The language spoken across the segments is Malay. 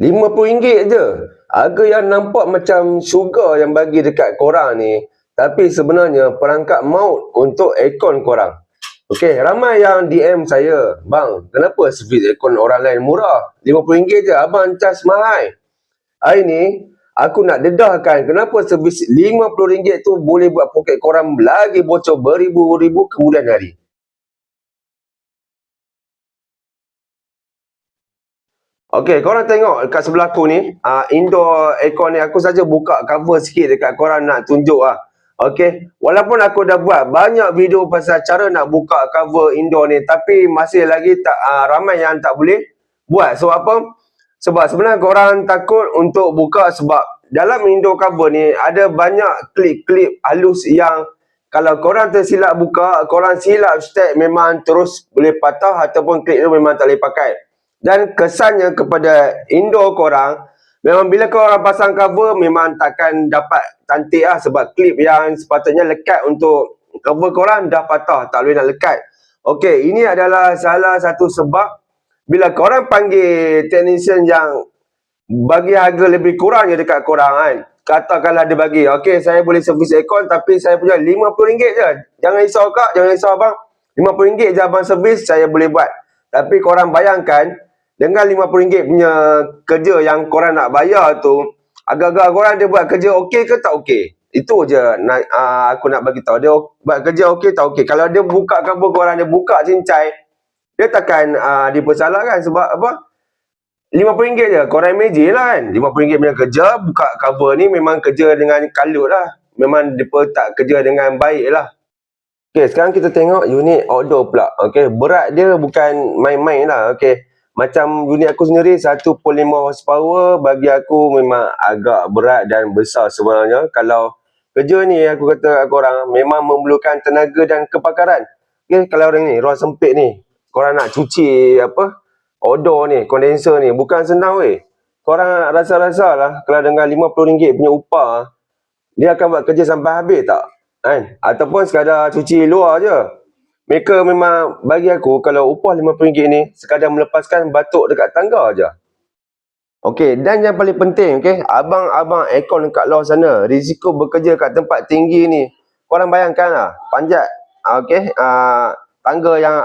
RM50 je. Harga yang nampak macam syurga yang bagi dekat korang ni, tapi sebenarnya perangkap maut untuk aircon korang. Okey, ramai yang DM saya, bang, kenapa servis aircon orang lain murah? RM50 je, abang cas mahal. Hari ni, aku nak dedahkan kenapa servis RM50 tu boleh buat poket korang lagi bocor beribu-ribu kemudian hari. Okey, korang tengok dekat sebelah aku ni, indoor aircon ni, aku saja buka cover sikit dekat korang nak tunjuk lah. Okey, walaupun aku dah buat banyak video pasal cara nak buka cover indoor ni, tapi masih lagi tak ramai yang tak boleh buat. Sebab apa? Sebab sebenarnya korang takut untuk buka sebab dalam indoor cover ni ada banyak klip-klip halus yang kalau korang tersilap buka, korang silap start, memang terus boleh patah ataupun klip tu memang tak boleh pakai. Dan kesannya kepada indoor korang, memang bila korang pasang cover memang takkan dapat cantik lah, sebab klip yang sepatutnya lekat untuk cover korang dah patah, tak boleh nak lekat. Okey, ini adalah salah satu sebab bila korang panggil technician yang bagi harga lebih kurang je dekat korang kan, katakanlah dia bagi, okey saya boleh servis aircon tapi saya punya RM50 je. Jangan risau kak, jangan risau abang, RM50 je abang servis, saya boleh buat. Tapi korang bayangkan, dengan RM50 punya kerja yang korang nak bayar tu, agak-agak korang dia buat kerja okey ke tak okey? Itu je aku nak bagi tahu. Dia buat kerja okey tak okey. Kalau dia buka cover korang, dia buka cincai, dia takkan dipersalahkan. Sebab apa? RM50 je. Korang imagine lah kan, RM50 punya kerja, buka cover ni memang kerja dengan kalut lah. Memang dia tak kerja dengan baik lah. Okay, sekarang kita tengok unit outdoor pula. Okay, berat dia bukan main-main lah. Okay, macam unit aku sendiri 1.5 horsepower, bagi aku memang agak berat dan besar sebenarnya. Kalau kerja ni aku kata korang memang memerlukan tenaga dan kepakaran. Okay, kalau orang ni ruang sempit ni, korang nak cuci apa outdoor ni, kondenser ni, bukan senang weh. Korang rasa-rasa lah kalau dengan RM50 punya upah, dia akan buat kerja sampai habis tak? Kan? Ataupun sekadar cuci luar je. Mereka memang bagi aku kalau upah RM50 ni sekadar melepaskan batuk dekat tangga je. Okey, dan yang paling penting, okey, abang-abang aircon dekat luar sana, risiko bekerja kat tempat tinggi ni, korang bayangkan lah, panjat okey, tangga yang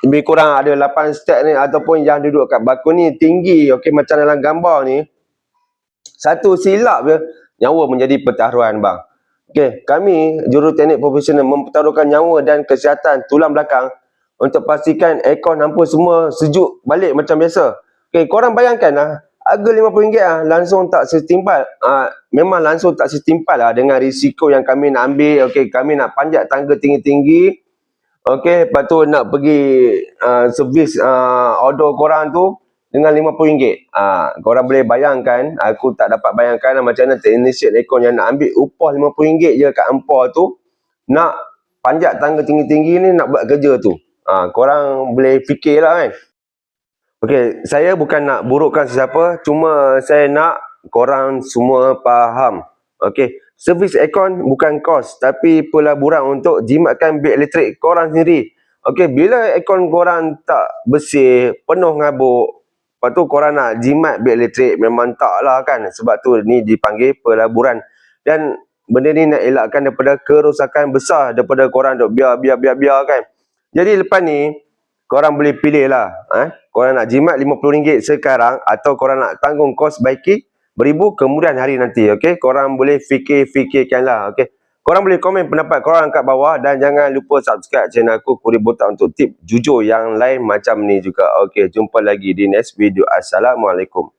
lebih kurang ada 8 step ni, ataupun yang duduk kat balkoni tinggi, okey, macam dalam gambar ni, satu silap je nyawa menjadi pertaruhan bang. Okey, kami juruteknik profesional mempertaruhkan nyawa dan kesihatan tulang belakang untuk pastikan aircon hampa semua sejuk balik macam biasa. Okey, korang bayangkanlah, harga RM50 langsung tak setimpal. Memang langsung tak setimpal lah dengan risiko yang kami nak ambil. Okey, kami nak panjat tangga tinggi-tinggi. Okey, lepas tu nak pergi servis outdoor korang tu dengan RM50. Korang boleh bayangkan, aku tak dapat bayangkan macam mana technician aircon yang nak ambil upah RM50 je kat Ampor tu, nak panjat tangga tinggi-tinggi ni nak buat kerja tu. Korang boleh fikir lah kan. Okey, saya bukan nak burukkan sesiapa, cuma saya nak korang semua faham. Okey, servis aircon bukan kos, tapi pelaburan untuk jimatkan bil elektrik korang sendiri. Okey, bila aircon korang tak bersih, penuh ngabuk, lepas tu korang nak jimat bil elektrik, memang tak lah kan. Sebab tu ni dipanggil pelaburan. Dan benda ni nak elakkan daripada kerosakan besar daripada korang duk biar kan. Jadi lepas ni, korang boleh pilih lah. Korang nak jimat RM50 sekarang, atau korang nak tanggung kos baiki beribu kemudian hari nanti. Okay? Korang boleh fikirkan lah. Okay? Korang boleh komen pendapat korang kat bawah, dan jangan lupa subscribe channel aku Kuri Botak untuk tip jujur yang lain macam ni juga. Okay, jumpa lagi di next video. Assalamualaikum.